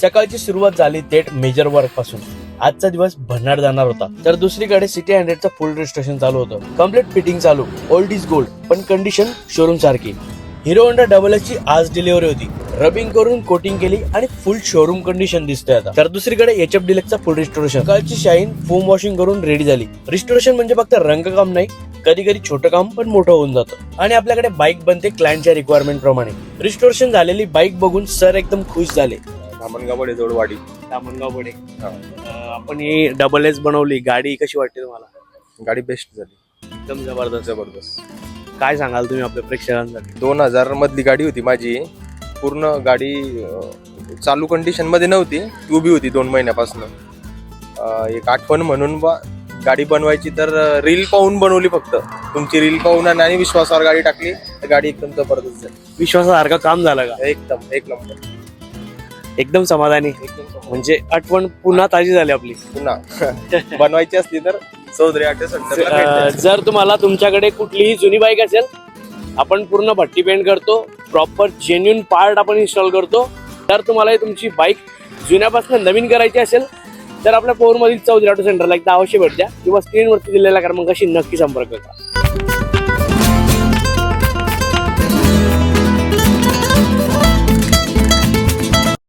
सकाळची सुरुवात झाली थेट मेजर वर्क पासून. आजचा दिवस भन्नाट जाणार होता. तर दुसरीकडे सिटी 100चं फुल रजिस्ट्रेशन चालू होतं. कम्प्लीट फिटिंग चालू. ओल्ड इज गोल्ड, पण कंडिशन शोरूम सारखी. हिरो होंडा डबल एच ची आज डिलिव्हरी होती. रबिंग करून कोटिंग केली आणि फुल शोरूम कंडिशन दिसते आता. तर दुसरीकडे एचएफ डिलक्सचा फुल रिस्टोरेशन. सकाळची शाईन फोम वॉशिंग करून रेडी झाली. रिस्टोरेशन म्हणजे फक्त रंगकाम नाही, कधी कधी छोटं काम पण मोठं होऊन जातं. आणि आपल्याकडे बाईक बनते क्लायंटच्या रिक्वायरमेंट प्रमाणे. रिस्टोरेशन झालेली बाईक बघून सर एकदम खुश झाले. धामणगावडे जोडवाडी. दामणगावकडे आपण ही डबल एस बनवली. गाडी कशी वाटते तुम्हाला? गाडी बेस्ट झाली, एकदम जबरदस्त. जबरदस्त. काय सांगाल तुम्ही आपल्या प्रेक्षकांसाठी? 2000 मधली गाडी होती माझी. पूर्ण गाडी चालू कंडिशन मध्ये नव्हती, उभी होती 2 महिन्यापासून. एक आठवण म्हणून गाडी बनवायची तर रील पाहून बनवली. फक्त तुमची रील पाहून आणि विश्वासावर गाडी टाकली तर गाडी एकदम जबरदस्त झाली. विश्वासासारखं काम झालं का? एकदम एक नंबर. एकदम समाधानी. म्हणजे आठवण पुन्हा ताजी झाली आपली. पुन्हा बनवायची असली तर चौधरी ऑटो सेंटरला. जर तुम्हाला तुमच्याकडे कुठलीही जुनी बाईक असेल, आपण पूर्ण भट्टी पेंट करतो. प्रॉपर जेन्युन पार्ट आपण इन्स्टॉल करतो. तर तुम्हाला तुमची बाईक जुन्यापासून नवीन करायची असेल तर आपल्या पोरमधील चौधरी ऑटो सेंटरला एकदा अवश्य भेट द्या किंवा स्क्रीनवरती दिलेल्या क्रमांकाशी नक्की संपर्क करा.